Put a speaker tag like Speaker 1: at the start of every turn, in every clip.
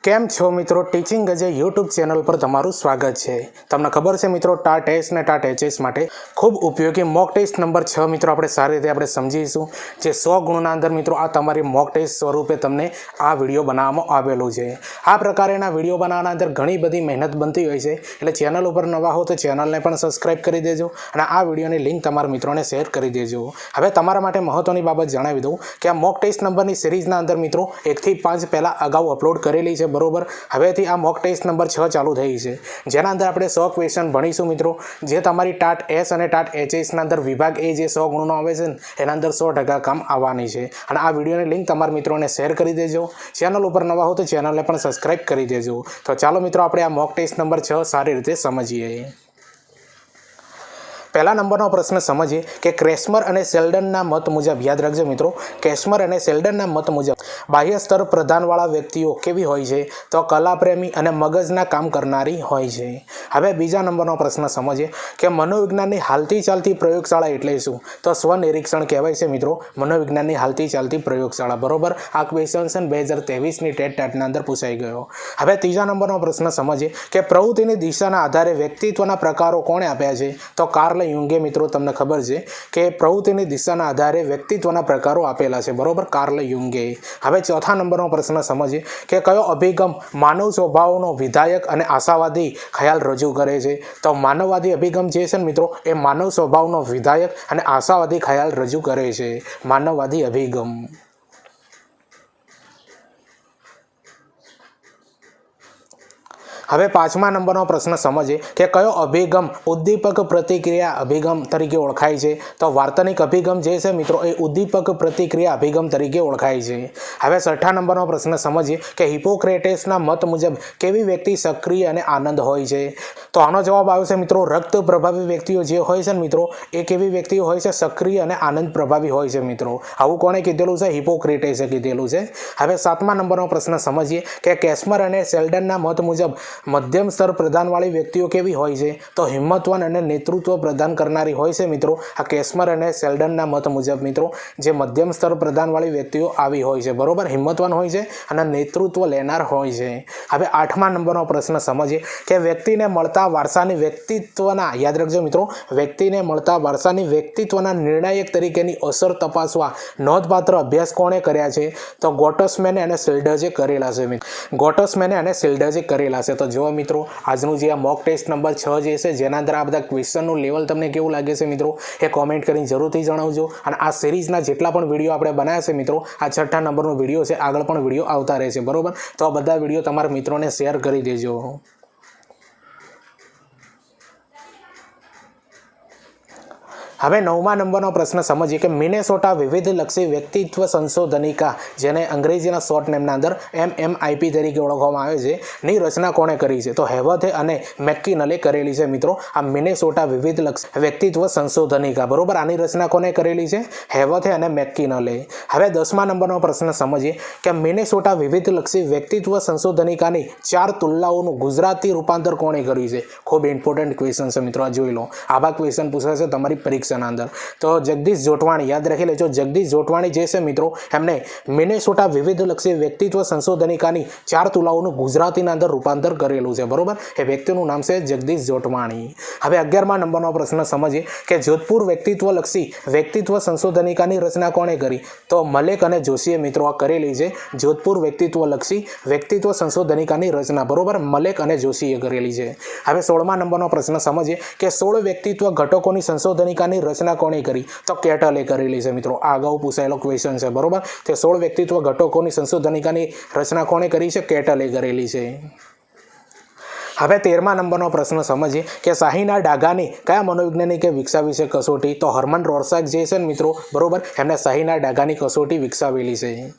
Speaker 1: કેમ છો મિત્રો? ટીચિંગ અજય યુટ્યુબ ચેનલ પર તમારું સ્વાગત છે. તમને ખબર છે મિત્રો, ટાટ એસ ને ટાટ એચએસ માટે ખૂબ ઉપયોગી મોક ટેસ્ટ નંબર 6 મિત્રો આપણે સારી રીતે આપણે સમજીશું. જે 100 ગુણના અંદર મિત્રો આ તમારી મોક ટેસ્ટ સ્વરૂપે તમને આ વિડીયો બનાવવામાં આવેલું છે. આ પ્રકારેના વિડીયો બનાવવાના અંદર ઘણી બધી મહેનત બનતી હોય છે, એટલે ચેનલ ઉપર નવા હો તો ચેનલને પણ સબસ્ક્રાઈબ કરી દેજો અને આ વિડીયોની લિંક તમારા મિત્રોને શેર કરી દેજો. હવે તમારા માટે મહત્વની બાબત જણાવી દઉં કે આ મોક ટેસ્ટ નંબરની સિરીઝના અંદર મિત્રો 1 થી 5 પહેલાં અગાઉ અપલોડ કરેલી છે. બરોબર, હવેથી આ મોક ટેસ્ટ નંબર 6 ચાલુ થઈ છે, જેના અંદર આપણે 100 ક્વેશ્ચન ભણીશું મિત્રો. જે તમારી ટાટ એસ અને ટાટ એચએસના અંદર વિભાગ એ જે 100 ગુણનો આવે છે ને એના અંદર 100% કામ આવવાની છે. અને આ વિડીયોની લિંક તમારા મિત્રોને શેર કરી દેજો. ચેનલ ઉપર નવા હો તો ચેનલને પણ સબસ્ક્રાઈબ કરી દેજો. તો ચાલો મિત્રો આપણે આ મોક ટેસ્ટ નંબર 6 સારી રીતે સમજીએ. પહેલા નંબરનો પ્રશ્ન સમજીએ કે ક્રેસ્મર અને સેલ્ડનના મત મુજબ, યાદ રાખજો મિત્રો, ક્રેસ્મર અને સેલ્ડનના મત મુજબ બાહ્ય સ્તર પ્રધાનવાળા વ્યક્તિઓ કેવી હોય છે? તો કલાપ્રેમી અને મગજના કામ કરનારી હોય છે. હવે બીજા નંબરનો પ્રશ્ન સમજીએ કે મનોવિજ્ઞાનની હાલતી ચાલતી પ્રયોગશાળા એટલે શું? તો સ્વનિરીક્ષણ કહેવાય છે મિત્રો, મનોવિજ્ઞાનની હાલતી ચાલતી પ્રયોગશાળા. બરોબર, આ ક્વેશ્ચન 2023ની ટેટ ટાટના અંદર પૂછાઈ ગયો. હવે ત્રીજા નંબરનો પ્રશ્ન સમજીએ કે પ્રવૃત્તિની દિશાના આધારે વ્યક્તિત્વના પ્રકારો કોણે આપ્યા છે? તો કાર્લ યુંગે મિત્રો, તમને ખબર છે કે પ્રવૃત્તિની દિશાના આધારે વ્યક્તિત્વના પ્રકારો આપેલા છે. બરોબર, કાર્લ યુંગે. હવે ચોથા નંબરનો પ્રશ્ન સમજીએ કે કયો અભિગમ માનવ સ્વભાવનો વિધાયક અને આશાવાદી ખ્યાલ રજૂ કરે છે? તો માનવવાદી અભિગમ જે છે ને મિત્રો, એ માનવ સ્વભાવનો વિધાયક અને આશાવાદી ખ્યાલ રજૂ કરે છે. માનવવાદી અભિગમ. હવે પાંચમા નંબરનો પ્રશ્ન સમજીએ કે કયો અભિગમ ઉદ્દીપક પ્રતિક્રિયા અભિગમ તરીકે ઓળખાય છે? તો વાર્તનિક અભિગમ જે છે મિત્રો, એ ઉદ્દીપક પ્રતિક્રિયા અભિગમ તરીકે ઓળખાય છે. હવે છઠ્ઠા નંબરનો પ્રશ્ન સમજીએ કે હિપોક્રેટસના મત મુજબ કેવી વ્યક્તિ સક્રિય અને આનંદ હોય છે? તો આનો જવાબ આવશે મિત્રો, રક્ત પ્રભાવી વ્યક્તિઓ જે હોય છે ને મિત્રો, એ કેવી વ્યક્તિઓ હોય છે? સક્રિય અને આનંદ પ્રભાવી હોય છે મિત્રો. આવું કોણે કીધેલું છે? હિપોક્રેટસે કીધેલું છે. હવે સાતમા નંબરનો પ્રશ્ન સમજીએ કે કેસ્મર અને સેલ્ડનના મત મુજબ મધ્યમ સ્તર પ્રદાનવાળી વ્યક્તિઓ કેવી હોય છે? તો હિંમતવાન અને નેતૃત્વ પ્રદાન કરનારી હોય છે મિત્રો. આ કેસ્મર અને સેલ્ડનના મત મુજબ મિત્રો, જે મધ્યમ સ્તર પ્રદાનવાળી વ્યક્તિઓ આવી હોય છે. બરોબર, હિંમતવાન હોય છે અને નેતૃત્વ લેનાર હોય છે. હવે આઠમા નંબરનો પ્રશ્ન સમજીએ કે વ્યક્તિને મળતા વારસાની વ્યક્તિત્વના, યાદ રાખજો મિત્રો, વ્યક્તિને મળતા વારસાની વ્યક્તિત્વના નિર્ણાયક તરીકેની અસર તપાસવા નોંધપાત્ર અભ્યાસ કોણે કર્યા છે? તો ગોટસમેને અને શિલ્ડર્સે કરેલા છે. ગોટસમેને અને શિલ્ડર્સે કરેલા છે. તો જો મિત્રો, આજનું જે આ મોક ટેસ્ટ નંબર 6 જે છે, જેના અંદર આ બધા ક્વેશ્ચનનું લેવલ તમને કેવું લાગે છે મિત્રો, એ કોમેન્ટ કરીને જરૂરથી જણાવજો. અને આ સિરીઝના જેટલા પણ વિડીયો આપણે બનાવ્યા છે મિત્રો, આ છઠ્ઠા નંબરનો વિડીયો છે, આગળ પણ વિડીયો આવતા રહે છે. બરોબર, તો આ બધા વિડીયો તમારા મિત્રોને શેર કરી દેજો. હવે 9મા નંબરનો પ્રશ્ન સમજીએ કે મિનેસોટા વિવિધલક્ષી વ્યક્તિત્વ સંશોધનિકા, જેને અંગ્રેજીના શોર્ટ નેમના અંદર MMIP તરીકે ઓળખવામાં આવે છે, ની રચના કોણે કરી છે? તો હેવથે અને મેકકિનલે કરેલી છે મિત્રો. આ મિનેસોટા વિવિધલક્ષી વ્યક્તિત્વ સંશોધનિકા. બરોબર, આની રચના કોણે કરેલી છે? હેવથે અને મેકકિનલે. હવે 10મા નંબરનો પ્રશ્ન સમજીએ કે મિનેસોટા વિવિધલક્ષી વ્યક્તિત્વ સંશોધનિકાની 4 તુલનાઓનું ગુજરાતી રૂપાંતર કોણે કર્યું છે? ખૂબ ઇમ્પોર્ટન્ટ ક્વેશ્ચન છે મિત્રો, આ જોઈ લો. આવા ક્વેશ્ચન પૂછાશે તમારી પરીક્ષા અંદર. તો જગદીશ જોટવાણી, યાદ રાખી લેજો, જગદીશ જોટવાણી જે છે મિત્રો, એમને મિનેસોટા વિવિધલક્ષી વ્યક્તિત્વ સંશોધનિકાની 4 તુલનાઓનું ગુજરાતીના અંદર રૂપાંતર કરેલું છે. બરોબર, એ વ્યક્તિનું નામ છે જગદીશ જોટવાણી. હવે 11મા નંબરનો પ્રશ્ન સમજીએ કે જોધપુર વ્યક્તિત્વલક્ષી વ્યક્તિત્વ સંશોધનિકાની રચના કોણે કરી? તો મલેક અને જોશીએ મિત્રો આ કરેલી છે. જોધપુર વ્યક્તિત્વલક્ષી વ્યક્તિત્વ સંશોધનિકાની રચના, બરોબર, મલેક અને જોશીએ કરેલી છે. હવે 16મા નંબરનો પ્રશ્ન સમજીએ કે 16 વ્યક્તિત્વ ઘટકોની સંશોધનિકાની રચના કોણે કરી? તો કેટલે કરેલી છે મિત્રો. આ અગાઉ પૂછાયેલો ક્વેશ્ચન છે. બરોબર, તે 16 વ્યક્તિત્વ ઘટકોની સંશોધનિકાની રચના કોણે કરી છે? કેટલે કરેલી છે. હવે 13મા નંબરનો પ્રશ્ન સમજીએ કે શાહીના ડાઘાની કયા મનોવૈજ્ઞાનિકે વિકસાવી છે કસોટી? તો હર્મન રોર્સાક જે છે ને મિત્રો, બરોબર, એમને શાહીના ડાઘાની કસોટી વિકસાવેલી છે.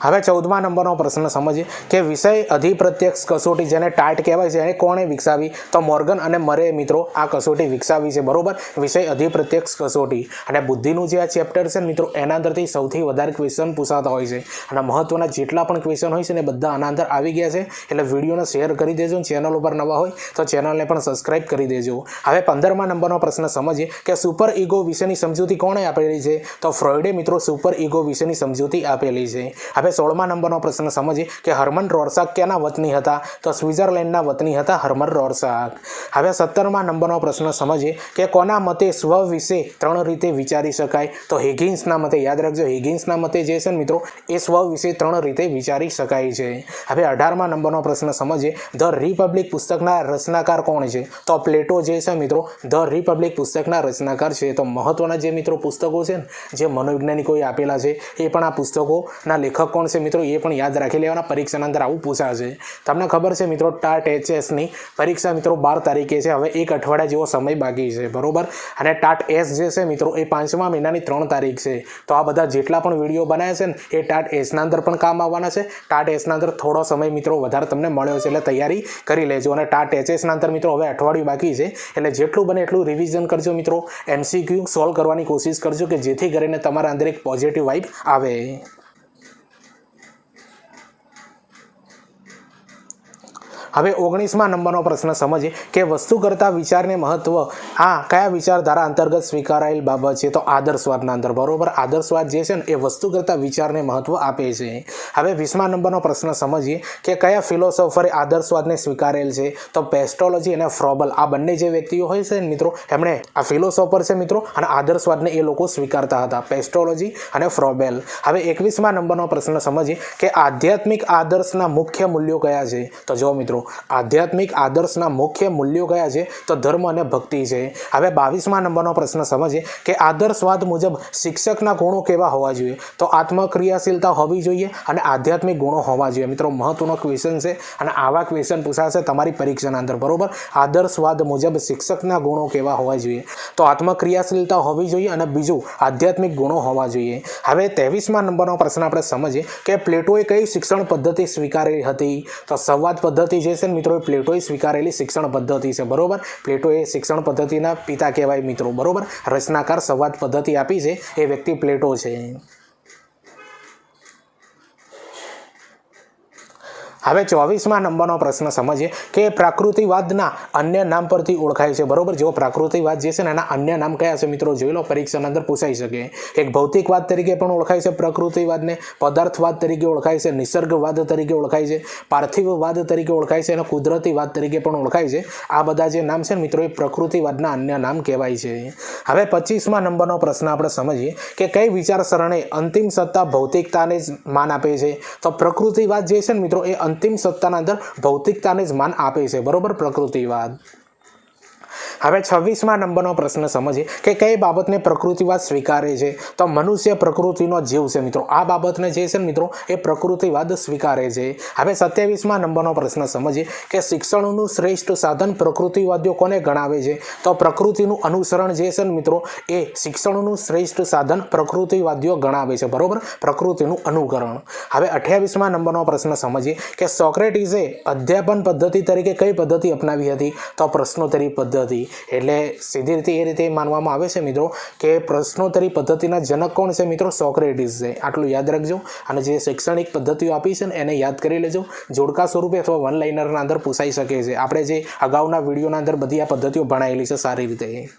Speaker 1: હવે 14મા નંબરનો પ્રશ્ન સમજીએ કે વિષય અધિપ્રત્યક્ષ કસોટી જેને ટાટ કહેવાય છે એને કોણે વિકસાવી? તો મોર્ગન અને મરે મિત્રો આ કસોટી વિકસાવી છે, બરોબર. વિષય અધિપ્રત્યક્ષ કસોટી અને બુદ્ધિનું જે આ ચેપ્ટર છે મિત્રો એના અંદરથી સૌથી વધારે ક્વેશ્ચન પૂછાતા હોય છે અને મહત્વના જેટલા પણ ક્વેશ્ચન હોય છે ને બધા આના અંદર આવી ગયા છે. એટલે વિડીયોને શેર કરી દેજો. ચેનલ ઉપર નવા હોય તો ચેનલને પણ સબસ્ક્રાઇબ કરી દેજો. હવે 15મા નંબરનો પ્રશ્ન સમજીએ કે સુપર ઈગો વિશેની સમજૂતી કોણે આપેલી છે? તો ફ્રોઈડે મિત્રો સુપર ઈગો વિશેની સમજૂતી આપેલી છે. હવે 16મા નંબરનો પ્રશ્ન સમજીએ કે હર્મન રોર્સાક ક્યાંના વતની હતા? તો સ્વિટ્ઝરલેન્ડના વતની હતા હર્મન રોર્સાક. હવે 17મા નંબરનો પ્રશ્ન સમજીએ કે કોના મતે સ્વ વિશે 3 રીતે વિચારી શકાય? તો હિગિન્સના મતે. યાદ રાખજો, હિગિન્સના મતે જે છે મિત્રો એ સ્વ વિશે 3 રીતે વિચારી શકાય છે. હવે 18મા નંબરનો પ્રશ્ન સમજીએ ધ રિપબ્લિક પુસ્તકના રચનાકાર કોણ છે? તો પ્લેટો જે છે મિત્રો ધ રિપબ્લિક પુસ્તકના રચનાકાર છે. તો મહત્વના જે મિત્રો પુસ્તકો છે ને જે મનોવૈજ્ઞાનિકોએ આપેલા છે એ પણ આ પુસ્તકોના લેખક કોણ છે મિત્રો એ પણ યાદ રાખી લેવાના. પરીક્ષાના અંદર આવું પૂછાશે. તમને ખબર છે મિત્રો ટાટ HS ની પરીક્ષા મિત્રો 12 તારીખે છે. હવે 1 અઠવાડિયા જેવો સમય બાકી છે, બરોબર. અને ટાટ S જે છે મિત્રો એ 5મા મહિનાની 3 તારીખ છે. તો આ બધા જેટલા પણ વિડીયો બનાવ્યા છે ને એ ટાટ Sના અંદર પણ કામ આવવાના છે. ટાટ Sના અંદર થોડો સમય મિત્રો વધારે તમને મળ્યો છે એટલે તૈયારી કરી લેજો. અને ટાટ HSના અંદર મિત્રો હવે અઠવાડિયું બાકી છે એટલે જેટલું બને એટલું રિવિઝન કરજો મિત્રો. MCQ સોલ્વ કરવાની કોશિશ કરજો કે જેથી કરીને તમારા અંદર એક પોઝિટિવ વાઇબ આવે. હવે 19મા નંબરનો પ્રશ્ન સમજીએ કે વસ્તુ કરતા વિચારને મહત્વ આ કયા વિચારધારા અંતર્ગત સ્વીકારાયેલ બાબત છે? તો આદર્શવાદના અંદર, બરોબર. આદર્શવાદ જે છે ને એ વસ્તુ કરતા વિચારને મહત્વ આપે છે. હવે 20મા નંબરનો પ્રશ્ન સમજીએ કે કયા ફિલોસોફરે આદર્શવાદને સ્વીકારેલ છે? તો પેસ્ટોલોજી અને ફ્રોબલ આ બંને જે વ્યક્તિઓ હોય છે ને મિત્રો એમણે આ ફિલોસોફર છે મિત્રો અને આદર્શવાદને એ લોકો સ્વીકારતા હતા, પેસ્ટોલોજી અને ફ્રોબેલ. હવે 21મા નંબરનો પ્રશ્ન સમજીએ કે આધ્યાત્મિક આદર્શના મુખ્ય મૂલ્યો કયા છે? તો જો મિત્રો આધ્યાત્મિક આદર્શના મુખ્ય મૂલ્યો કયા છે? તો ધર્મ અને ભક્તિ છે. હવે 22મા નંબરનો પ્રશ્ન સમજીએ કે આદર્શવાદ મુજબ શિક્ષકના ગુણો કેવા હોવા જોઈએ? તો આત્મક્રિયાશીલતા હોવી જોઈએ અને આધ્યાત્મિક ગુણો હોવા જોઈએ. મિત્રો મહત્વનો ક્વેશ્ચન છે અને આવા ક્વેશ્ચન પૂછાશે તમારી પરીક્ષાના અંદર, બરોબર. આદર્શવાદ મુજબ શિક્ષકના ગુણો કેવા હોવા જોઈએ? તો આત્મક્રિયાશીલતા હોવી જોઈએ અને બીજું આધ્યાત્મિક ગુણો હોવા જોઈએ. હવે 23મા નંબરનો પ્રશ્ન આપણે સમજીએ કે પ્લેટોએ કઈ શિક્ષણ પદ્ધતિ સ્વીકારેલી હતી? તો સંવાદ પદ્ધતિ જે છે મિત્રો એ પ્લેટોએ સ્વીકારેલી શિક્ષણ પદ્ધતિ છે, બરોબર. પ્લેટોએ શિક્ષણ પદ્ધતિના પિતા કહેવાય મિત્રો, બરોબર. રચનાકાર સંવાદ પદ્ધતિ આપી છે એ વ્યક્તિ પ્લેટો છે. હવે 24મા નંબરનો પ્રશ્ન સમજીએ કે પ્રાકૃતિવાદના અન્ય નામ પરથી ઓળખાય છે, બરોબર. જો પ્રાકૃતિવાદ જે છે ને એના અન્ય નામ કયા છે મિત્રો જોઈ લો, પરીક્ષાના અંદર પૂછાઈ શકે. એક ભૌતિકવાદ તરીકે પણ ઓળખાય છે પ્રકૃતિવાદને, પદાર્થવાદ તરીકે ઓળખાય છે, નિસર્ગવાદ તરીકે ઓળખાય છે, પાર્થિવવાદ તરીકે ઓળખાય છે અને કુદરતીવાદ તરીકે પણ ઓળખાય છે. આ બધા જે નામ છે મિત્રો એ પ્રકૃતિવાદના અન્ય નામ કહેવાય છે. હવે 25મા નંબરનો પ્રશ્ન આપણે સમજીએ કે કઈ વિચારસરણી અંતિમ સત્તા ભૌતિકતાને જ માન આપે છે? તો પ્રકૃતિવાદ જે છે ને મિત્રો એ અંતિમ સત્તાના અંદર ભૌતિકતાને જ માન આપે છે, બરોબર. પ્રકૃતિવાદ. હવે 26મા નંબરનો પ્રશ્ન સમજીએ કે કઈ બાબતને પ્રકૃતિવાદ સ્વીકારે છે? તો મનુષ્ય પ્રકૃતિનો જીવ છે મિત્રો. આ બાબતને જે છે મિત્રો એ પ્રકૃતિવાદ સ્વીકારે છે. હવે 27મા નંબરનો પ્રશ્ન સમજીએ કે શિક્ષણનું શ્રેષ્ઠ સાધન પ્રકૃતિવાદીઓ કોને ગણાવે છે? તો પ્રકૃતિનું અનુસરણ જે છે મિત્રો એ શિક્ષણનું શ્રેષ્ઠ સાધન પ્રકૃતિવાદીઓ ગણાવે છે, બરોબર. પ્રકૃતિનું અનુકરણ. હવે 28મા નંબરનો પ્રશ્ન સમજીએ કે સોક્રેટીસે અધ્યાપન પદ્ધતિ તરીકે કઈ પદ્ધતિ અપનાવી હતી? તો પ્રશ્નોત્તરી પદ્ધતિ. એટલે સીધી રીતે એ રીતે માનવામાં આવે છે મિત્રો કે પ્રશ્નોત્તરી પદ્ધતિના જનક કોણ છે મિત્રો? સોક્રેટીસ છે. આટલું યાદ રાખજો અને જે શૈક્ષણિક પદ્ધતિઓ આપી છે ને એને યાદ કરી લેજો. જોડકા સ્વરૂપે અથવા વન લાઇનરના અંદર પૂછાઈ શકે છે. આપણે જે અગાઉના વિડીયોના અંદર બધી આ પદ્ધતિઓ ભણાયેલી છે સારી રીતે.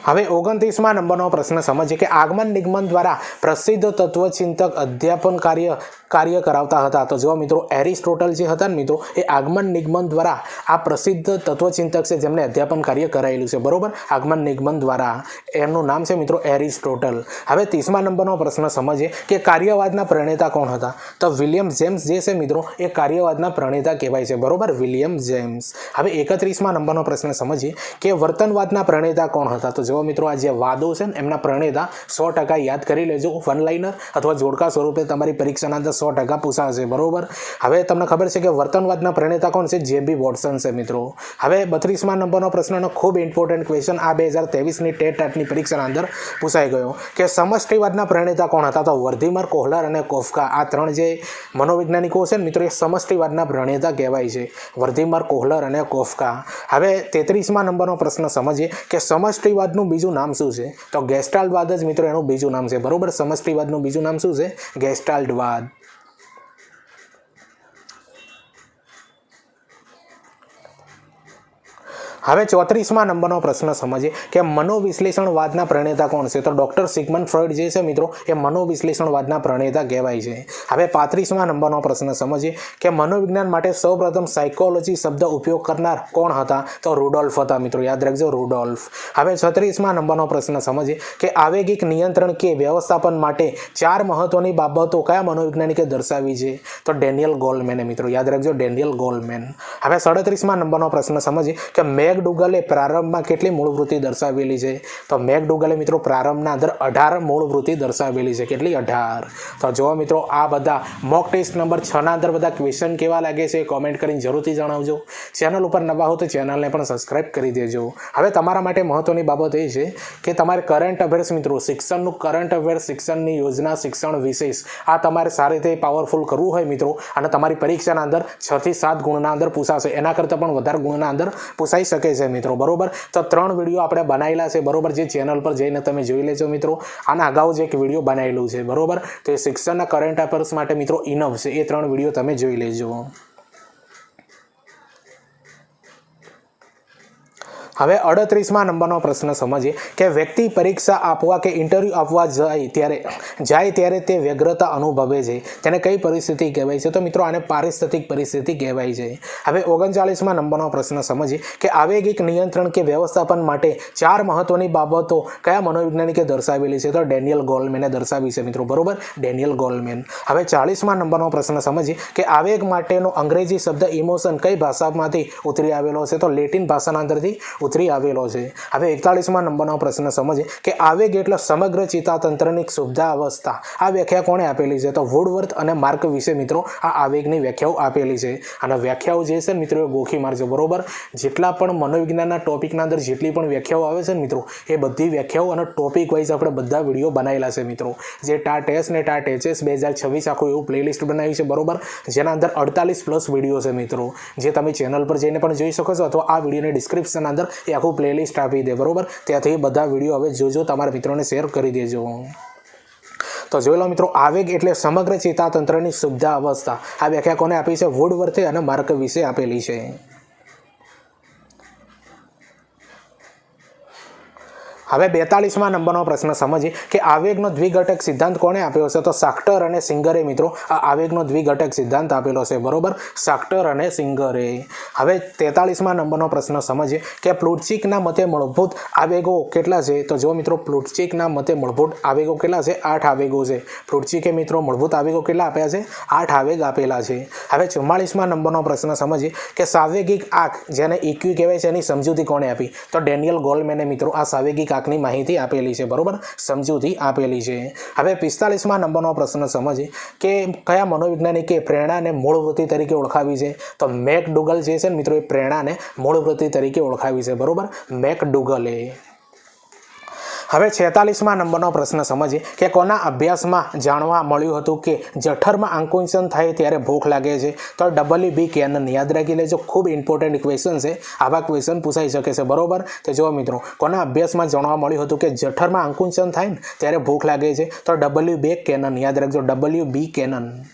Speaker 1: હવે 29મા નંબરનો પ્રશ્ન સમજીએ કે આગમન નિગમન દ્વારા પ્રસિદ્ધ તત્વચિંતક અધ્યાપન કાર્ય કરાવતા હતા? તો જો મિત્રો એરિસ્ટોટલ જે હતા ને મિત્રો એ આગમન નિગમન દ્વારા આ પ્રસિદ્ધ તત્વચિંતક છે જેમને અધ્યાપન કાર્ય કરાયેલું છે, બરોબર. આગમન નિગમન દ્વારા. એમનું નામ છે મિત્રો એરિસ્ટોટલ. હવે 30મા નંબરનો પ્રશ્ન સમજીએ કે કાર્યવાદના પ્રણેતા કોણ હતા? તો વિલિયમ જેમ્સ જે છે મિત્રો એ કાર્યવાદના પ્રણેતા કહેવાય છે, બરોબર. William James. હવે 31મા નંબરનો પ્રશ્ન સમજીએ કે વર્તનવાદના પ્રણેતા કોણ હતા? તો જો મિત્રો આ જે વાદો છે ને એમના પ્રણેતા 100% યાદ કરી લેજો. વન લાઇનર અથવા જોડકા સ્વરૂપે તમારી પરીક્ષાના અંદર 100% પૂછાશે, બરોબર. હવે તમને ખબર છે કે વર્તનવાદના પ્રણેતા કોણ છે? જે.બી. વોટસન છે મિત્રો. હવે 32મા નંબરનો પ્રશ્નનો ખૂબ ઇમ્પોર્ટન્ટ ક્વેશ્ચન આ 2023ની ટેટની પરીક્ષાના અંદર પૂછાઈ ગયો કે સમષ્ટિવાદના પ્રણેતા કોણ હતા? તો વર્ધીમર, કોહલર અને કોફકા. આ ત્રણ જે મનોવૈજ્ઞાનિકો છે ને મિત્રો, એ સમષ્ટિવાદના પ્રણેતા કહેવાય છે, વર્ધીમર, કોહલર અને કોફકા. હવે 33મા નંબરનો પ્રશ્ન સમજીએ કે સમષ્ટિવાદનું બીજું નામ શું છે? તો ગેસ્ટાલ્ટવાદ જ મિત્રો એનું બીજું નામ છે, બરોબર. સમષ્ટિવાદનું બીજું નામ શું છે? ગેસ્ટાલ્ટવાદ. હવે 34મા નંબરનો પ્રશ્ન સમજીએ કે મનોવિશ્લેષણવાદના પ્રણેતા કોણ છે? તો ડૉક્ટર સિગમન્ડ ફ્રોઈડ જે છે મિત્રો, એ મનોવિશ્લેષણવાદના પ્રણેતા કહેવાય છે. હવે 35મા નંબરનો પ્રશ્ન સમજીએ કે મનોવિજ્ઞાન માટે સૌપ્રથમ સાયકોલોજી શબ્દ ઉપયોગ કરનાર કોણ હતા? તો રૂડોલ્ફ હતા મિત્રો, યાદ રાખજો, રૂડોલ્ફ. હવે 36મા નંબરનો પ્રશ્ન સમજીએ કે આવેગિક નિયંત્રણ કે વ્યવસ્થાપન માટે 4 મહત્વની બાબતો કયા મનોવૈજ્ઞાનિકે દર્શાવી છે? તો ડેનિયલ ગોલમેને મિત્રો, યાદ રાખજો, ડેનિયલ ગોલમેન. હવે 37મા નંબરનો પ્રશ્ન સમજીએ કે મેકડુગલે પ્રારંભમાં કેટલી મૂળવૃત્તિ દર્શાવેલી છે? તો મેકડુગલે મિત્રો પ્રારંભના અંદર 18 મૂળવૃત્તિ દર્શાવેલી છે. કેટલી? 18. તો જો મિત્રો આ બધા મોક ટેસ્ટ નંબર 6ના અંદર બધા ક્વેશ્ચન કેવા લાગે છે કોમેન્ટ કરીને જરૂરથી જણાવજો. ચેનલ ઉપર નવા હો તો ચેનલને પણ સબસ્ક્રાઇબ કરી દેજો. હવે તમારા માટે મહત્વની બાબત એ છે કે તમારે કરંટ અફેર્સ મિત્રો, શિક્ષણનું કરંટ અફેર્સ, શિક્ષણની યોજના, શિક્ષણ વિશેષ, આ તમારે સારી રીતે પાવરફુલ કરવું હોય મિત્રો, અને તમારી પરીક્ષાના અંદર 6 થી 7 ગુણના અંદર પૂછાશે, એના કરતાં પણ વધારે ગુણના અંદર પૂછાઈ શકે છે મિત્રો, બરોબર. તો 3 વિડીયો આપણે બનાવેલા છે, બરોબર, જે ચેનલ પર જઈને તમે જોઈ લેજો મિત્રો. આના અગાઉ જે એક વિડીયો બનાવેલું છે, બરોબર, તો એ શિક્ષણના કરંટ અફેર્સ માટે મિત્રો ઇનફ છે. એ 3 વિડીયો તમે જોઈ લેજો. હવે 38મા નંબરનો પ્રશ્ન સમજીએ કે વ્યક્તિ પરીક્ષા આપવા કે ઇન્ટરવ્યૂ આપવા જાય ત્યારે તે વ્યગ્રતા અનુભવે છે, તેને કઈ પરિસ્થિતિ કહેવાય છે? તો મિત્રો આને પારિસ્થિતિક પરિસ્થિતિ કહેવાય છે. હવે 39મા નંબરનો પ્રશ્ન સમજીએ કે આવેગિક નિયંત્રણ કે વ્યવસ્થાપન માટે 4 મહત્વની બાબતો કયા મનોવૈજ્ઞાનિકે દર્શાવેલી છે? તો ડેનિયલ ગોલમેને દર્શાવી છે મિત્રો, બરોબર, ડેનિયલ ગોલમેન. હવે 40મા નંબરનો પ્રશ્ન સમજીએ કે આવેગ માટેનો અંગ્રેજી શબ્દ ઇમોશન કઈ ભાષામાંથી ઉતરી આવેલો છે? તો લેટિન ભાષાના અંદરથી ઉતરી આવેલો છે. હવે 41મા નંબરનો પ્રશ્ન સમજીએ કે આવેગ એટલે સમગ્ર ચેતાતંત્રની શુદ્ધાવસ્થા. આ વ્યાખ્યા કોણે આપેલી છે? તો વુડવર્થ અને માર્ક વિશે મિત્રો આ આવેગની વ્યાખ્યાઓ આપેલી છે. અને વ્યાખ્યાઓ જે છે મિત્રો એ ગોખી મારજો, બરોબર. જેટલા પણ મનોવિજ્ઞાનના ટોપિકના અંદર જેટલી પણ વ્યાખ્યાઓ આવે છે મિત્રો, એ બધી વ્યાખ્યાઓ અને ટોપિક વાઇઝ આપણે બધા વિડીયો બનાવેલા છે મિત્રો. જે ટાટ એસ ને ટાટ એચએસ 2026 આખું એવું પ્લેલિસ્ટ બનાવ્યું છે, બરોબર, જેના અંદર 48+ વિડીયો છે મિત્રો, જે તમે ચેનલ પર જઈને પણ જોઈ શકો છો, અથવા આ વિડીયોની ડિસ્ક્રિપ્શન અંદર એ આખું પ્લેલિસ્ટ આપી દે, બરોબર. ત્યાંથી બધા વિડીયો હવે જોજો, તમારા મિત્રોને શેર કરી દેજો. તો જોઈ લો મિત્રો, આવેગ એટલે સમગ્ર ચેતાતંત્રની શુદ્ધાવસ્થા. આ વ્યાખ્યા કોને આપી છે? વુડવર્થે અને માર્ક વિશે આપેલી છે. હવે 42મા નંબરનો પ્રશ્ન સમજીએ કે આવેગનો દ્વિઘટક સિદ્ધાંત કોણે આપ્યો છે? તો સાક્ટર અને સિંગરે મિત્રો આ આવેગનો દ્વિઘટક સિદ્ધાંત આપેલો છે, બરોબર, સાક્ટર અને સિંગરે. હવે 43મા નંબરનો પ્રશ્ન સમજીએ કે પ્લુટચિકના મતે મૂળભૂત આવેગો કેટલા છે? તો જો મિત્રો પ્લુટચિકના મતે મૂળભૂત આવેગો કેટલા છે? 8 આવેગો છે. પ્લુટચિકે મિત્રો મૂળભૂત આવેગો કેટલા આપ્યા છે? 8 આવેગ આપેલા છે. હવે 44મા નંબરનો પ્રશ્ન સમજીએ કે સાવેગિક આંક, જેને ઇક્યુ કહેવાય છે, એની સમજૂતી કોણે આપી? તો ડેનિયલ ગોલમેને મિત્રો આ સાવેગિક આંકની માહિતી આપેલી છે, બરોબર, સમજૂતી આપેલી છે. હવે 45મા નંબરનો પ્રશ્ન સમજીએ કે કયા મનોવૈજ્ઞાનિકે પ્રેરણાને મૂળવૃત્તિ તરીકે ઓળખાવી છે? તો મેકડુગલ જે છે મિત્રો, એ પ્રેરણાને મૂળવૃત્તિ તરીકે ઓળખાવી છે, બરોબર, મેકડુગલે. હવે 46મા નંબરનો પ્રશ્ન સમજીએ કે કોના અભ્યાસમાં જાણવા મળ્યું હતું કે જઠરમાં આંકુંચન થાય ત્યારે ભૂખ લાગે છે? તો W.B. કેનન. યાદ રાખી લેજો, ખૂબ ઇમ્પોર્ટન્ટ ક્વેશ્ચન છે, આવા ક્વેશ્ચન પૂછાઈ શકે છે, બરોબર. તો જો મિત્રો કોના અભ્યાસમાં જાણવા મળ્યું હતું કે જઠરમાં આંકુંચન થાય ને ત્યારે ભૂખ લાગે છે? તો W.B. કેનન. યાદ રાખજો, W.B. કેનન.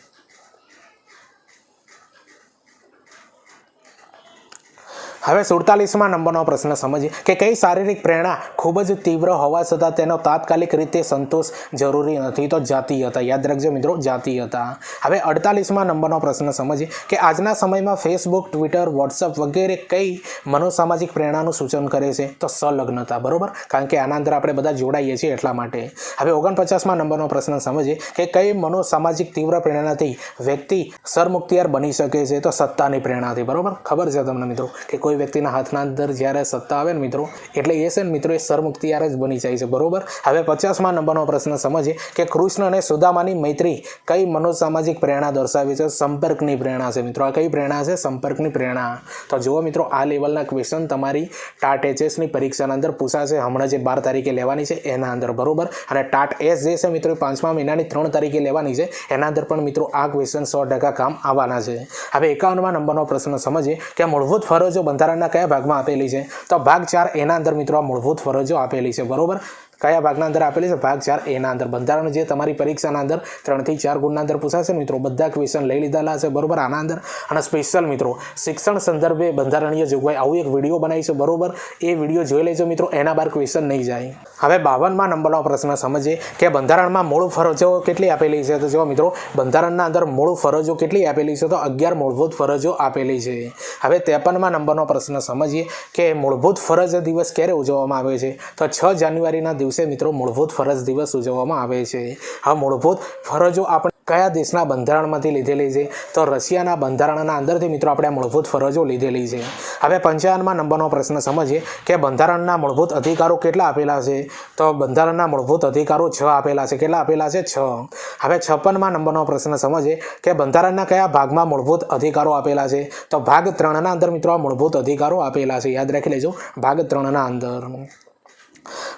Speaker 1: હવે 47મા નંબરનો પ્રશ્ન સમજીએ કે કઈ શારીરિક પ્રેરણા ખૂબ જ તીવ્ર હોવા છતાં તેનો તાત્કાલિક રીતે સંતોષ જરૂરી નથી? તો જાતીયતા. યાદ રાખજો મિત્રો, જાતીયતા. હવે 48મા નંબરનો પ્રશ્ન સમજીએ કે આજના સમયમાં ફેસબુક, ટ્વિટર, વોટ્સઅપ વગેરે કઈ મનોસામાજિક પ્રેરણાનું સૂચન કરે છે? તો સંલગ્નતા, બરોબર, કારણ કે આના અંદર આપણે બધા જોડાઈએ છીએ એટલા માટે. હવે 49મા નંબરનો પ્રશ્ન સમજીએ કે કઈ મનોસામાજિક તીવ્ર પ્રેરણાથી વ્યક્તિ સરમુખત્યાર બની શકે છે? તો સત્તાની પ્રેરણાથી, બરોબર. ખબર છે તમને મિત્રો કે કોઈ વ્યક્તિના હાથના અંદર જ્યારે સત્તા આવે ને મિત્રો એટલે એ છે ને મિત્રો એ સરમુખત્યાર જ બની જાય છે, બરોબર। હવે 50મા નંબરનો પ્રશ્ન સમજીએ કે કૃષ્ણ અને સુદામાની મૈત્રી કઈ મનોસામાજિક પ્રેરણા દર્શાવે છે? સંપર્કની પ્રેરણા છે મિત્રો। આ કઈ પ્રેરણા છે? સંપર્કની પ્રેરણા। તો જુઓ મિત્રો, આ લેવલના ક્વેશ્ચન તમારી ટાટ એચએસની પરીક્ષાના અંદર પૂછાશે, હમણાં જે 12 તારીખે લેવાની છે એના અંદર, બરોબર। અને ટાટ એસ જે છે મિત્રો 5મા મહિનાની 3 તારીખે લેવાની છે, એના અંદર પણ મિત્રો આ ક્વેશ્ચન 100% કામ આવવાના છે। હવે 51મા નંબરનો પ્રશ્ન સમજીએ કે મૂળભૂત ફરજો બંધારણના કયા ભાગમાં આપેલી છે? તો ભાગ 4 એના અંદર મિત્રો આ મૂળભૂત ફરજો આપેલી છે, બરોબર। કયા ભાગના અંદર આપેલી છે? ભાગ 4 એના અંદર। બંધારણ જે તમારી પરીક્ષાના અંદર 3 થી 4 ગુણના અંદર પૂછાશે મિત્રો, બધા ક્વેશ્ચન લઈ લીધેલા છે, બરોબર, આના અંદર। અને સ્પેશિયલ મિત્રો શિક્ષણ સંદર્ભે બંધારણીય જોગવાઈ આવું એક વિડીયો બનાવી છે, બરોબર, એ વિડીયો જોઈ લેજો મિત્રો, એના બાર ક્વેશ્ચન નહીં જાય। હવે 52મા નંબરનો પ્રશ્ન સમજીએ કે બંધારણમાં મૂળ ફરજો કેટલી આપેલી છે? તો જો મિત્રો બંધારણના અંદર મૂળ ફરજો કેટલી આપેલી છે? તો 11 મૂળભૂત ફરજો આપેલી છે। હવે 53મા નંબરનો પ્રશ્ન સમજીએ કે મૂળભૂત ફરજ દિવસ ક્યારે ઉજવવામાં આવે છે? તો 6 જાન્યુઆરીના દિવસે મિત્રો મૂળભૂત ફરજ દિવસ ઉજવવામાં આવે છે। હવે મૂળભૂત ફરજો આપણે કયા દેશના બંધારણમાંથી લીધેલી છે? તો રશિયાના બંધારણના અંદરથી મિત્રો આપણે મૂળભૂત ફરજો લીધેલી છે। હવે 55મા નંબરનો પ્રશ્ન સમજીએ કે બંધારણના મૂળભૂત અધિકારો કેટલા આપેલા છે? તો બંધારણના મૂળભૂત અધિકારો 6 આપેલા છે। કેટલા આપેલા છે? 6। હવે 56મા નંબરનો પ્રશ્ન સમજીએ કે બંધારણના કયા ભાગમાં મૂળભૂત અધિકારો આપેલા છે? તો ભાગ 3ના અંદર મિત્રો આ મૂળભૂત અધિકારો આપેલા છે, યાદ રાખી લેજો, ભાગ 3ના અંદર।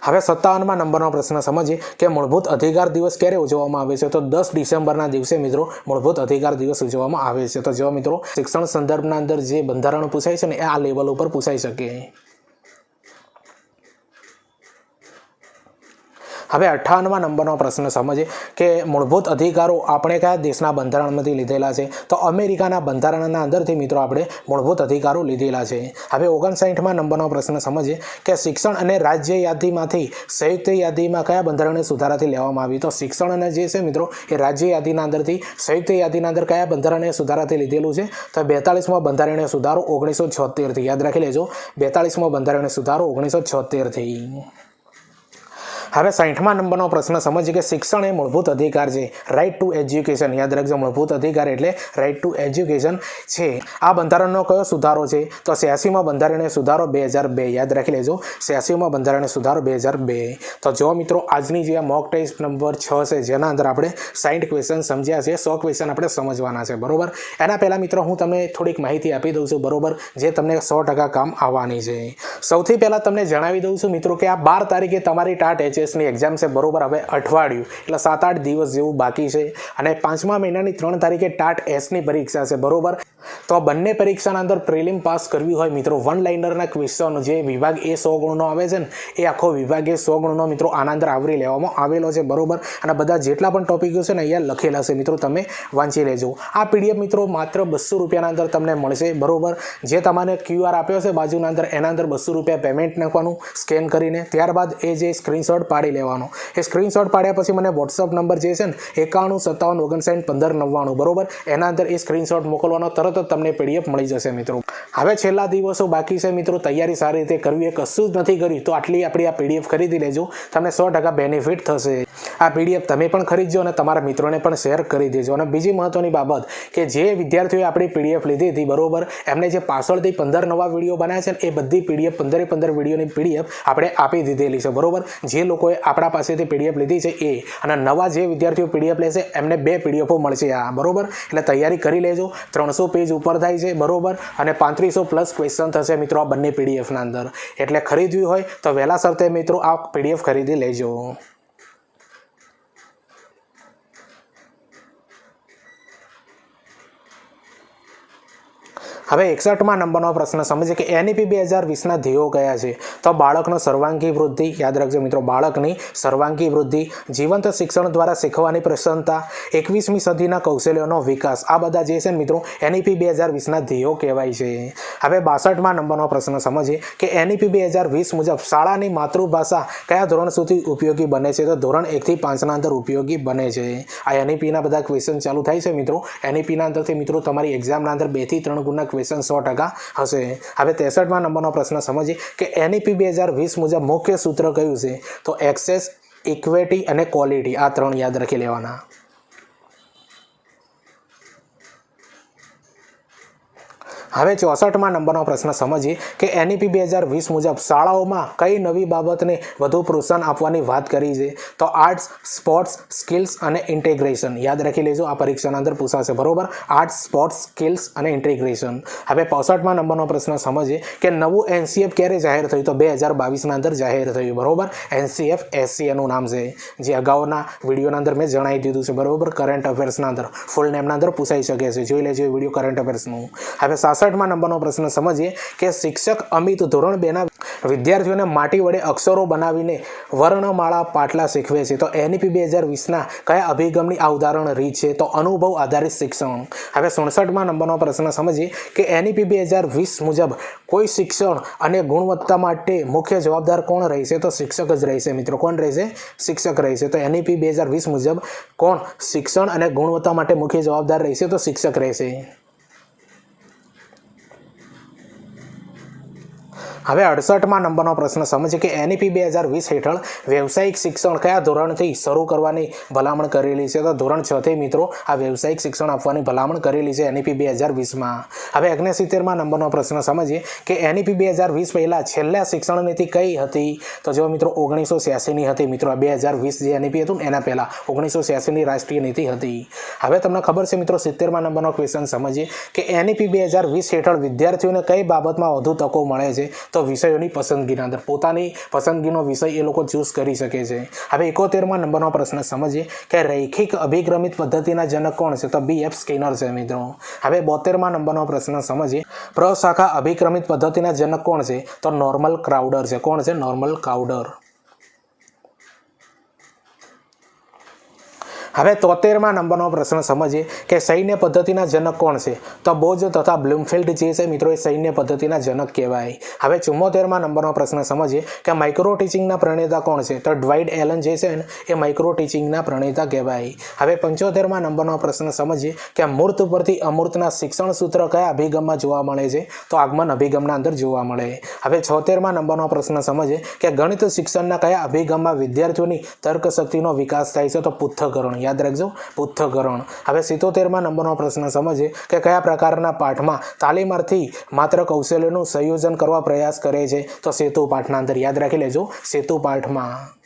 Speaker 1: હવે 57મા નંબરનો પ્રશ્ન સમજીએ કે મૂળભૂત અધિકાર દિવસ ક્યારે ઉજવવામાં આવે છે? તો 10 ડિસેમ્બરના દિવસે મિત્રો મૂળભૂત અધિકાર દિવસ ઉજવવામાં આવે છે। તો જો મિત્રો શિક્ષણ સંદર્ભના અંદર જે બંધારણ પૂછાય છે ને એ આ લેવલ ઉપર પૂછાઈ શકે। હવે 58મા નંબરનો પ્રશ્ન સમજીએ કે મૂળભૂત અધિકારો આપણે કયા દેશના બંધારણમાંથી લીધેલા છે? તો અમેરિકાના બંધારણના અંદરથી મિત્રો આપણે મૂળભૂત અધિકારો લીધેલા છે। હવે 59મા નંબરનો પ્રશ્ન સમજીએ કે શિક્ષણ અને રાજ્ય યાદીમાંથી સંયુક્ત યાદીમાં કયા બંધારણીય સુધારાથી લેવામાં આવ્યું? તો શિક્ષણ અને જે છે મિત્રો એ રાજ્ય યાદીના અંદરથી સંયુક્ત યાદીના અંદર કયા બંધારણીય સુધારાથી લીધેલું છે? તો 42મો બંધારણીય સુધારો 1976થી, યાદ રાખી લેજો, 42મો બંધારણીય સુધારો 1976થી। હવે 60મા નંબરનો પ્રશ્ન સમજીએ કે શિક્ષણ એ મૂળભૂત અધિકાર છે, રાઇટ ટુ એજ્યુકેશન, યાદ રાખજો, મૂળભૂત અધિકાર એટલે રાઇટ ટુ એજ્યુકેશન છે। આ બંધારણનો કયો સુધારો છે? તો 86મો બંધારણીય સુધારો 2002, યાદ રાખી લેજો, 86મો બંધારણીય સુધારો 2002। તો જો મિત્રો આજની જે મોક ટેસ્ટ નંબર 6 છે જેના અંદર આપણે 60 ક્વેશ્ચન સમજ્યા છે, 100 ક્વેશ્ચન આપણે સમજવાના છે, બરોબર। એના પહેલાં મિત્રો હું તમને થોડીક માહિતી આપી દઉં છું, બરોબર, જે તમને 100% કામ આવવાની છે। સૌથી પહેલાં તમને જણાવી દઉં છું મિત્રો કે આ 12 તારીખે તમારી ટાટ ની એક્ઝામ છે, બરોબર। હવે અઠવાડિયું એટલે 7-8 દિવસ જેવું બાકી છે અને 5મા મહિનાની 3 તારીખે ટાટ એસની પરીક્ષા છે, બરોબર। તો બંને પરીક્ષાના અંદર પ્રિલિમ પાસ કરવી હોય મિત્રો, વન લાઇનરના ક્વેશ્ચન જે વિભાગ એ 100 ગુણનો આવે છે ને એ આખો વિભાગ એ 100 ગુણનો મિત્રો આના અંદર આવરી લેવામાં આવેલો છે, બરોબર। અને બધા જેટલા પણ ટોપિકો છે ને અહીંયા લખેલા છે મિત્રો, તમે વાંચી લેજો। આ પીડીએફ મિત્રો માત્ર 200 રૂપિયાના અંદર તમને મળશે, બરોબર। જે તમારે QR આપ્યો છે બાજુના અંદર એના અંદર 200 રૂપિયા પેમેન્ટ નાખવાનું સ્કેન કરીને, ત્યારબાદ એ જે સ્ક્રીનશોટ પાડી લેવાનો, એ સ્ક્રીનશોટ પાડ્યા પછી મને વોટ્સઅપ નંબર જે છે ને 91 57 59 15 99, બરોબર, એના અંદર એ સ્ક્રીનશોટ મોકલવાનો, તરત જ તમને પીડીએફ મળી જશે મિત્રો। હવે છેલ્લા દિવસો બાકી છે મિત્રો, તૈયારી સારી રીતે કરવી, એ કશું જ નથી કર્યું તો આટલી આપણી આ પીડીએફ ખરીદી લેજો, તમને 100% બેનિફિટ થશે। આ પીડીએફ તમે પણ ખરીદજો અને તમારા મિત્રોને પણ શેર કરી દેજો। અને બીજી મહત્વની બાબત કે જે વિદ્યાર્થીઓએ આપણી પીડીએફ લીધી હતી, બરોબર, એમને જે પાછળથી 15 નવા વિડીયો બનાવ્યા છે ને એ બધી પીડીએફ 15 વિડીયોની પીડીએફ આપણે આપી દીધેલી છે, બરોબર। જે લોકોએ આપણા પાસેથી પીડીએફ લીધી છે એ, અને નવા જે વિદ્યાર્થીઓ પીડીએફ લેશે એમને 2 પીડીએફો મળશે આ, બરોબર। એટલે તૈયારી કરી લેજો, 300 પેજ ઉપર થાય છે, બરોબર, અને 3500+ ક્વેશ્ચન થશે મિત્રો આ બંને પીડીએફના અંદર। એટલે ખરીદવી હોય તો વહેલા સરતે મિત્રો આ પીડીએફ ખરીદી લેજો। હવે 61મા નંબરનો પ્રશ્ન સમજીએ કે એનઈપી 2020ના ધ્યેયો કયા છે? તો બાળકનો સર્વાંગી વૃદ્ધિ, યાદ રાખજો મિત્રો, બાળકની સર્વાંગી વૃદ્ધિ, જીવંત શિક્ષણ દ્વારા શીખવાની પ્રસન્નતા, 21મી સદીના કૌશલ્યોનો વિકાસ, આ બધા જે છે ને મિત્રો એનઈપી 2020ના ધ્યેયો કહેવાય છે। હવે 62મા નંબરનો પ્રશ્ન સમજીએ કે એનઈપી 2020 મુજબ શાળાની માતૃભાષા કયા ધોરણ સુધી ઉપયોગી બને છે? તો ધોરણ 1 થી 5ના અંદર ઉપયોગી બને છે। આ એનઈપીના બધા ક્વેશ્ચન ચાલુ થાય છે મિત્રો, એનઈપીના અંદરથી મિત્રો તમારી એક્ઝામના અંદર 2 થી 3 ગુણના 100% હશે। હવે 63મા નંબરનો પ્રશ્ન સમજીએ કે એનઈપી 2020 મુજબ મુખ્ય સૂત્ર કયું છે? તો એક્સેસ, ઇક્વિટી અને ક્વોલિટી, આ 3 યાદ રાખી લેવાના। હવે 64માં નંબરનો પ્રશ્ન સમજીએ કે NEP 2020 મુજબ શાળાઓમાં કઈ નવી બાબતને વધુ પ્રોત્સાહન આપવાની વાત કરી છે? તો આર્ટ્સ, સ્પોર્ટ્સ, સ્કિલ્સ અને ઇન્ટિગ્રેશન. યાદ રાખી લેજો, આ પરીક્ષાના અંદર પૂછાશે. બરોબર, આર્ટ્સ, સ્પોર્ટ્સ, સ્કિલ્સ અને ઇન્ટિગ્રેશન. હવે 65માં નંબરનો પ્રશ્ન સમજીએ કે નવું NCF ક્યારે જાહેર થયું? તો 2022ના અંદર જાહેર થયું. બરોબર, NCF SC એનું નામ છે, જે અગાઉના વિડીયોના અંદર મેં જણાવી દીધું છે. બરોબર, કરંટ અફેર્સના અંદર ફૂલ નેમના અંદર પૂછાઈ શકે છે. જોઈ લેજો એ વિડીયો કરંટ અફેર્સનું. હવે 66માં નંબરનો પ્રશ્ન સમજીએ કે શિક્ષક અમિત ધોરણ 2ના વિદ્યાર્થીઓને માટી વડે અક્ષરો બનાવીને વર્ણમાળા પાટલા શીખવે છે. તો NEP 2020ના કયા અભિગમની આ ઉદાહરણ રીત છે? તો અનુભવ આધારિત શિક્ષણ. હવે 67માં નંબરનો પ્રશ્ન સમજીએ કે NEP 2020 મુજબ કોઈ શિક્ષણ અને ગુણવત્તા માટે મુખ્ય જવાબદાર કોણ રહેશે? તો શિક્ષક જ રહેશે મિત્રો. કોણ રહેશે? શિક્ષક રહેશે. તો NEP 2020 મુજબ કોણ શિક્ષણ અને ગુણવત્તા માટે મુખ્ય જવાબદાર રહેશે? તો શિક્ષક રહેશે. હવે 68માં નંબરનો પ્રશ્ન સમજીએ કે NEP 2020 હેઠળ વ્યવસાયિક શિક્ષણ કયા ધોરણથી શરૂ કરવાની ભલામણ કરેલી છે? તો ધોરણ 6 થી મિત્રો આ વ્યવસાયિક શિક્ષણ આપવાની ભલામણ કરેલી છે NEP 2020માં. હવે 69માં નંબરનો પ્રશ્ન સમજીએ કે NEP 2020 પહેલાં છેલ્લા શિક્ષણ નીતિ કઈ હતી? તો જો મિત્રો 1986ની હતી મિત્રો. 2020 જે NEP હતું એના પહેલાં 1986ની રાષ્ટ્રીય નીતિ હતી. હવે તમને ખબર છે મિત્રો 70માં નંબરનો ક્વેશ્ચન સમજીએ કે NEP 2020 હેઠળ વિદ્યાર્થીઓને કઈ બાબતમાં વધુ તકો મળે છે? તો વિષયોની પસંદગીના અંદર પોતાની પસંદગીનો વિષય એ લોકો ચૂઝ કરી શકે છે. હવે 71માં નંબરનો પ્રશ્ન સમજીએ કે રૈખિક અભિક્રમિત પદ્ધતિના જનક કોણ છે? તો BF સ્કિનર છે મિત્રો. હવે 72માં નંબરનો પ્રશ્ન સમજીએ પ્રશાખા અભિક્રમિત પદ્ધતિના જનક કોણ છે? તો નોર્મલ ક્રાઉડર છે. કોણ છે? નોર્મલ ક્રાઉડર. હવે 73માં નંબરનો પ્રશ્ન સમજીએ કે સૈન્ય પદ્ધતિના જનક કોણ છે? તો બોઝ તથા બ્લૂમફિલ્ડ જે છે મિત્રો એ સૈન્ય પદ્ધતિના જનક કહેવાય. હવે 74માં નંબરનો પ્રશ્ન સમજીએ કે માઇક્રો ટીચિંગના પ્રણેતા કોણ છે? તો ડ્વાઇટ એલન જે છે ને એ માઇક્રો ટીચિંગના પ્રણેતા કહેવાય. હવે 75માં નંબરનો પ્રશ્ન સમજીએ કે મૂર્ત પરથી અમૂર્તના શિક્ષણ સૂત્ર કયા અભિગમમાં જોવા મળે છે? તો આગમન અભિગમના અંદર જોવા મળે. હવે 76માં નંબરનો પ્રશ્ન સમજીએ કે ગણિત શિક્ષણના કયા અભિગમમાં વિદ્યાર્થીઓની તર્ક શક્તિનો વિકાસ થાય છે? તો પૃથ્થકરણ. યાદ રાખજો, પૃથ્થકરણ. હવે 77માં નંબરનો પ્રશ્ન સમજીએ કે કયા પ્રકારના પાઠમાં તાલીમાર્થી માત્ર કૌશલ્યનું સંયોજન કરવા પ્રયાસ કરે છે? તો સેતુ પાઠના અંદર. યાદ રાખી લેજો, સેતુ પાઠમાં.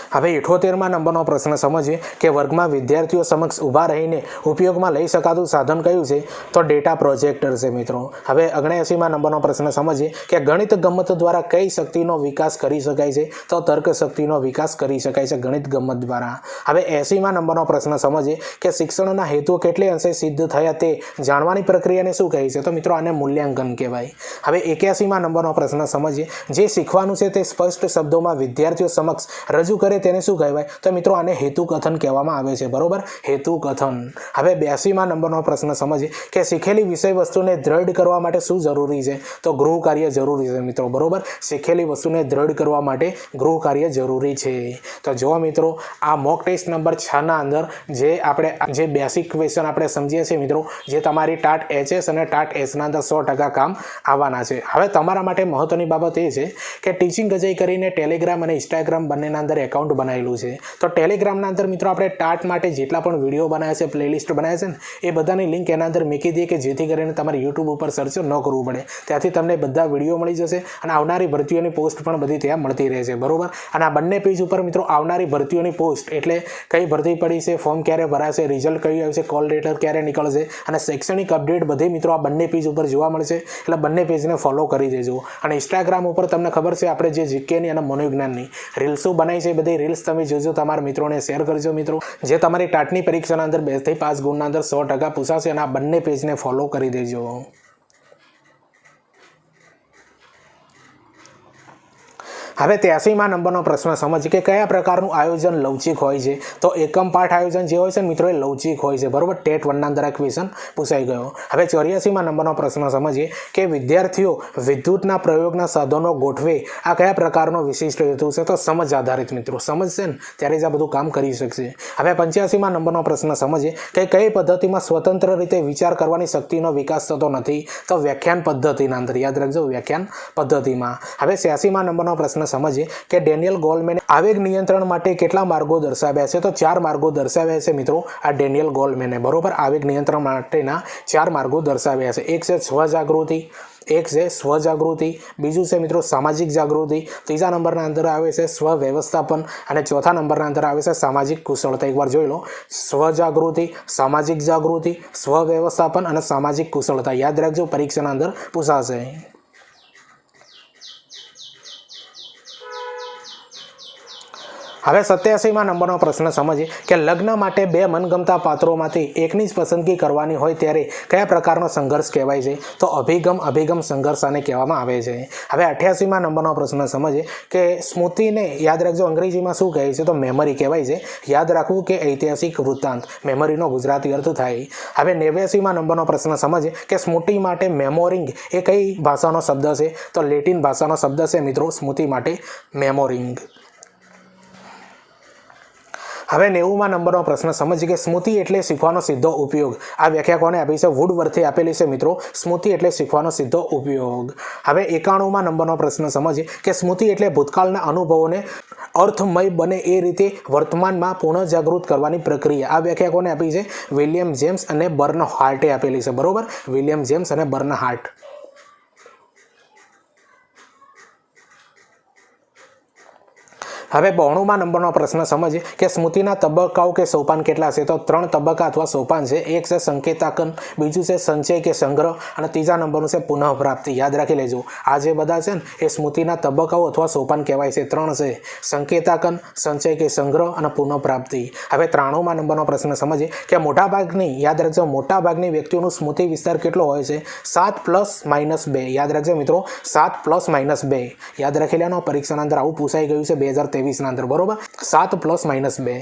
Speaker 1: હવે 78માં નંબરનો પ્રશ્ન સમજીએ કે વર્ગમાં વિદ્યાર્થીઓ સમક્ષ ઊભા રહીને ઉપયોગમાં લઈ શકાતું સાધન કયું છે? તો ડેટા પ્રોજેક્ટર છે મિત્રો. હવે 79માં નંબરનો પ્રશ્ન સમજીએ કે ગણિત ગમત દ્વારા કઈ શક્તિનો વિકાસ કરી શકાય છે? તો તર્ક શક્તિનો વિકાસ કરી શકાય છે ગણિત ગમત દ્વારા. હવે 80માં નંબરનો પ્રશ્ન સમજીએ કે શિક્ષણના હેતુઓ કેટલે અંશે સિદ્ધ થયા તે જાણવાની પ્રક્રિયાને શું કહે છે? તો મિત્રો આને મૂલ્યાંકન કહેવાય. હવે 81માં નંબરનો પ્રશ્ન સમજીએ જે શીખવાનું છે તે સ્પષ્ટ શબ્દોમાં વિદ્યાર્થીઓ સમક્ષ રજૂ કરે તેને શું કહેવાય? તો મિત્રો આને હેતુકથન કહેવામાં આવે છે. બરોબર, હેતુકથન. હવે 82માં નંબરનો પ્રશ્ન સમજીએ કે શીખેલી વિષય વસ્તુને દ્રઢ કરવા માટે શું જરૂરી છે? તો ગૃહ કાર્ય જરૂરી છે મિત્રો. બરોબર, શીખેલી વસ્તુને દ્રઢ કરવા માટે ગૃહ કાર્ય જરૂરી છે. તો જો મિત્રો આ મોક ટેસ્ટ નંબર 6ના અંદર જે બેસિક ક્વેશ્ચન આપણે સમજીએ છીએ મિત્રો, જે તમારી ટાટ HS અને ટાટ Sના અંદર 100% કામ આવવાના છે. હવે તમારા માટે મહત્વની બાબત એ છે કે ટીચિંગ અજય કરીને ટેલિગ્રામ અને ઇન્સ્ટાગ્રામ બંનેના અંદર એકાઉન્ટ બનાવેલું છે. તો ટેલિગ્રામના અંદર મિત્રો આપણે ટાટ માટે જેટલા પણ વિડીયો બનાવ્યા છે, પ્લેલિસ્ટ બનાવ્યા છે ને, એ બધાની લિંક એના અંદર મૂકી દઈએ કે જેથી કરીને તમારે યુટ્યુબ ઉપર સર્ચ ન કરવું પડે. ત્યાંથી તમને બધા વિડીયો મળી જશે અને આવનારી ભરતીઓની પોસ્ટ પણ બધી ત્યાં મળતી રહે છે. બરોબર, અને આ બંને પેજ ઉપર મિત્રો આવનારી ભરતીઓની પોસ્ટ એટલે કઈ ભરતી પડી છે, ફોર્મ ક્યારે ભરાશે, રિઝલ્ટ કયું આવશે, કોલ લેટર ક્યારે નીકળશે અને શૈક્ષણિક અપડેટ બધી મિત્રો આ બંને પેજ ઉપર જોવા મળશે. એટલે બંને પેજને ફોલો કરી દેજો. અને ઇન્સ્ટાગ્રામ ઉપર તમને ખબર છે આપણે જે જીકેની અને મનોવિજ્ઞાનની રીલ્સો બનાવી છે, બધી રીલ્સ તમે જોજો, તમારા મિત્રોને શેર કરજો મિત્રો, જે તમારી ટાટની પરીક્ષાના અંદર 2 થી 5 ગુણના અંદર 100% પૂછાશે. અને આ બંને પેજને ફોલો કરી દેજો. હવે 83માં નંબરનો પ્રશ્ન સમજીએ કે કયા પ્રકારનું આયોજન લવચિક હોય છે? તો એકમ પાઠ આયોજન જે હોય છે મિત્રો એ લવચિક હોય છે. બરોબર, ટેટ 1ના અંદર આ ક્વેશ્ચન પૂછાઈ ગયો. હવે 84માં નંબરનો પ્રશ્ન સમજીએ કે વિદ્યાર્થીઓ વિદ્યુતના પ્રયોગના સાધનો ગોઠવે આ કયા પ્રકારનો વિશિષ્ટ હેતુ છે? તો સમજ આધારિત મિત્રો. સમજ છે ને ત્યારે જ આ બધું કામ કરી શકશે. હવે 85માં નંબરનો પ્રશ્ન સમજીએ કે કઈ પદ્ધતિમાં સ્વતંત્ર રીતે વિચાર કરવાની શક્તિનો વિકાસ થતો નથી? તો વ્યાખ્યાન પદ્ધતિના અંદર. યાદ રાખજો, વ્યાખ્યાન પદ્ધતિમાં. હવે 86માં નંબરનો પ્રશ્ન સમજીએ કે ડેનિયલ ગોલમેને આવેગ નિયંત્રણ માટે કેટલા માર્ગો દર્શાવ્યા છે? તો 4 માર્ગો દર્શાવ્યા છે મિત્રો આ ડેનિયલ ગોલમેને, બરોબર. આવેગ નિયંત્રણ માટેના 4 માર્ગો દર્શાવ્યા છે. એક છે સ્વજાગૃતિ, એક છે સ્વજાગૃતિ, બીજું છે મિત્રો સામાજિક જાગૃતિ, ત્રીજા નંબરના અંદર આવે છે સ્વ વ્યવસ્થાપન અને ચોથા નંબરના અંદર આવે છે સામાજિક કુશળતા. એકવાર જોઈ લો, સ્વજાગૃતિ, સામાજિક જાગૃતિ, સ્વ વ્યવસ્થાપન અને સામાજિક કુશળતા. યાદ રાખજો, પરીક્ષાના અંદર પૂછાશે. હવે 87માં નંબરનો પ્રશ્ન સમજીએ કે લગ્ન માટે 2 મનગમતા પાત્રોમાંથી એકની જ પસંદગી કરવાની હોય ત્યારે કયા પ્રકારનો સંઘર્ષ કહેવાય છે? તો અભિગમ સંઘર્ષ આને કહેવામાં આવે છે. હવે 88માં નંબરનો પ્રશ્ન સમજીએ કે સ્મૃતિને યાદ રાખજો અંગ્રેજીમાં શું કહે છે? તો મેમરી કહેવાય છે. યાદ રાખવું કે ઐતિહાસિક વૃત્તાંત, મેમરીનો ગુજરાતી અર્થ થાય. હવે 89માં નંબરનો પ્રશ્ન સમજીએ કે સ્મૃતિ માટે મેમોરિંગ એ કઈ ભાષાનો શબ્દ છે? તો લેટિન ભાષાનો શબ્દ છે મિત્રો સ્મૃતિ માટે મેમોરિંગ. હવે 90માં નંબરનો પ્રશ્ન સમજીએ કે સ્મૃતિ એટલે શીખવાનો સીધો ઉપયોગ. આ વ્યાખ્યા કોને આપી છે? વુડવર્થે આપેલી છે મિત્રો. સ્મૃતિ એટલે શીખવાનો સીધો ઉપયોગ. હવે 91માં નંબરનો પ્રશ્ન સમજીએ કે સ્મૃતિ એટલે ભૂતકાળના અનુભવોને અર્થમય બને એ રીતે વર્તમાનમાં પુનઃજાગૃત કરવાની પ્રક્રિયા. આ વ્યાખ્યા કોને આપી છે? વિલિયમ જેમ્સ અને બર્નહાર્ટે આપેલી છે, બરોબર. વિલિયમ જેમ્સ અને બર્નહાર્ટ. હવે 92માં નંબરનો પ્રશ્ન સમજીએ કે સ્મૃતિના તબક્કાઓ કે સોપાન કેટલા છે? તો 3 તબક્કા અથવા સોપાન છે. એક છે સંકેતાકન, બીજું છે સંચય કે સંગ્રહ અને ત્રીજા નંબરનું છે પુનઃપ્રાપ્તિ. યાદ રાખી લેજો, આ જે બધા છે ને એ સ્મૃતિના તબક્કાઓ અથવા સોપાન કહેવાય છે. 3 છે: સંકેતાકન, સંચય કે સંગ્રહ અને પુનઃપ્રાપ્તિ. હવે 93માં નંબરનો પ્રશ્ન સમજીએ કે મોટાભાગની, યાદ રાખજો, મોટાભાગની વ્યક્તિઓનું સ્મૃતિ વિસ્તાર કેટલો હોય છે? 7 ± 2. યાદ રાખજો મિત્રો, 7 ± 2. યાદ રાખી લેવાનો, પરીક્ષાના અંદર આવું પૂછાઈ ગયું છે 2023ના અંદર, બરોબર. 7 ± 2.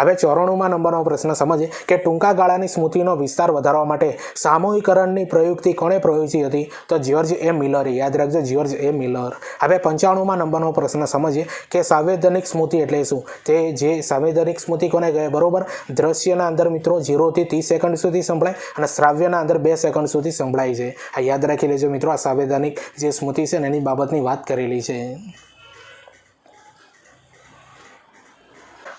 Speaker 1: હવે 94માં નંબરનો પ્રશ્ન સમજીએ કે ટૂંકા ગાળાની સ્મૃતિનો વિસ્તાર વધારવા માટે સામૂહિકરણની પ્રયુક્તિ કોણે પ્રયોજી હતી? તો જ્યોર્જ એ મિલરે. યાદ રાખજો, જ્યોર્જ એ મિલર. હવે 95માં નંબરનો પ્રશ્ન સમજીએ કે સાંવેદનિક સ્મૃતિ એટલે શું? તે જે સાંવેદનિક સ્મૃતિ કોને કહે? બરોબર. દ્રશ્યના અંદર મિત્રો 0 થી 30 સેકન્ડ સુધી સંભળાય અને શ્રાવ્યના અંદર 2 સેકન્ડ સુધી સંભળાય છે. આ યાદ રાખી લેજો મિત્રો, આ સાંવેદનિક જે સ્મૃતિ છે ને એની બાબતની વાત કરેલી છે.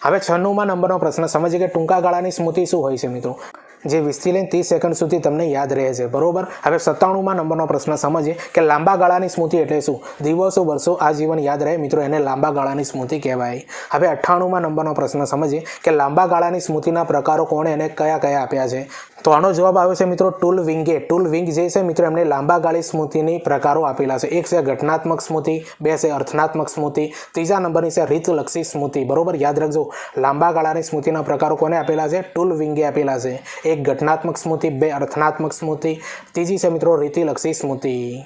Speaker 1: હવે 96માં નંબરનો પ્રશ્ન સમજીએ કે ટૂંકા ગાળાની સ્મૃતિ શું હોય છે મિત્રો? જે 20 થી લઈને 30 સેકન્ડ સુધી તમને યાદ રહે છે, બરોબર. હવે 97માં નંબરનો પ્રશ્ન સમજીએ કે લાંબા ગાળાની સ્મૃતિ એટલે શું? દિવસો, વર્ષો, આજીવન યાદ રહે મિત્રો, એને લાંબા ગાળાની સ્મૃતિ કહેવાય. હવે 98માં નંબરનો પ્રશ્ન સમજીએ કે લાંબા ગાળાની સ્મૃતિના પ્રકારો કોણે અને કયા કયા આપ્યા છે? તો આનો જવાબ આવે છે મિત્રો ટુલ વિંગે. ટુલ વિંગ જે છે મિત્રો એમને લાંબા ગાળી સ્મૃતિની પ્રકારો આપેલા છે. એક છે ઘટનાત્મક સ્મૃતિ, 2 છે અર્થનાત્મક સ્મૃતિ, ત્રીજા નંબરની છે રીતલક્ષી સ્મૃતિ, બરોબર. યાદ રાખજો, લાંબા ગાળાની સ્મૃતિના પ્રકારો કોને આપેલા છે? ટુલ વિંગે આપેલા છે. એક ઘટનાત્મક સ્મૃતિ, 2 અર્થનાત્મક સ્મૃતિ, ત્રીજી છે મિત્રો રીતિલક્ષી સ્મૃતિ.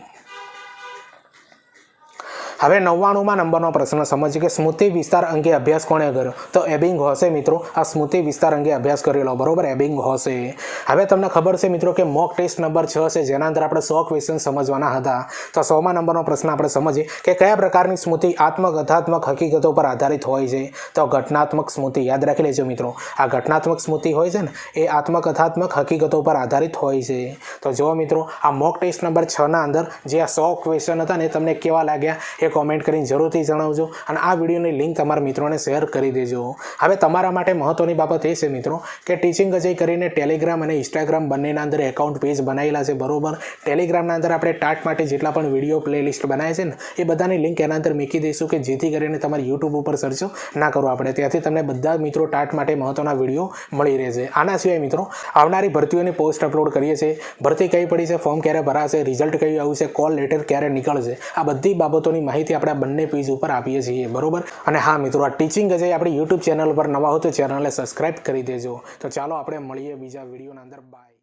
Speaker 1: હવે 99માં નંબરનો પ્રશ્ન સમજીએ કે સ્મૃતિ વિસ્તાર અંગે અભ્યાસ કોણે કર્યો? તો એબિંગહોસે મિત્રો આ સ્મૃતિ વિસ્તાર અંગે અભ્યાસ કરેલો, બરોબર. એબિંગહોસે. હવે તમને ખબર છે મિત્રો કે મોક ટેસ્ટ નંબર 6 છે જેના અંદર આપણે 100 ક્વેશ્ચન સમજવાના હતા. તો 100માં નંબરનો પ્રશ્ન આપણે સમજીએ કે કયા પ્રકારની સ્મૃતિ આત્મકથાત્મક હકીકતો પર આધારિત હોય છે? તો ઘટનાત્મક સ્મૃતિ. યાદ રાખી લેજો મિત્રો, આ ઘટનાત્મક સ્મૃતિ હોય છે ને એ આત્મકથાત્મક હકીકતો પર આધારિત હોય છે. તો જો મિત્રો આ મોક ટેસ્ટ નંબર 6ના અંદર જે આ 100 ક્વેશ્ચન હતા ને તમને કેવા લાગ્યા એ કોમેન્ટ કરીને જરૂરથી જણાવજો અને આ વિડીયોની લિંક તમારા મિત્રોને શેર કરી દેજો. હવે તમારા માટે મહત્વની બાબત એ છે મિત્રો કે ટીચિંગ અજય કરીને ટેલિગ્રામ અને ઇન્સ્ટાગ્રામ બંનેના અંદર એકાઉન્ટ પેજ બનાવેલા છે, બરોબર. ટેલિગ્રામના અંદર આપણે ટાટ માટે જેટલા પણ વિડીયો પ્લેલિસ્ટ બનાવે છે ને એ બધાની લિંક એના અંદર મૂકી દઈશું કે જેથી કરીને તમારે યુટ્યુબ ઉપર સર્ચ ના કરવો આપણે, ત્યાંથી તમને બધા મિત્રો ટાટ માટે મહત્વના વિડીયો મળી રહેશે. આના સિવાય મિત્રો આવનારી ભરતીઓની પોસ્ટ અપલોડ કરીએ છીએ, ભરતી કઈ પડી છે, ફોર્મ ક્યારે ભરાશે, રિઝલ્ટ કયું આવશે, કોલ લેટર ક્યારે નીકળશે, આ બધી બાબતોની માહિતી આપણે બંને પેજ ઉપર આપીએ છીએ, બરોબર. અને હા મિત્રો, આ ટીચિંગ અજય આપણી યુટ્યુબ ચેનલ પર નવા હો તો ચેનલને સબસ્ક્રાઇબ કરી દેજો. તો ચાલો આપણે મળીએ બીજા વિડીયોના અંદર. બાય.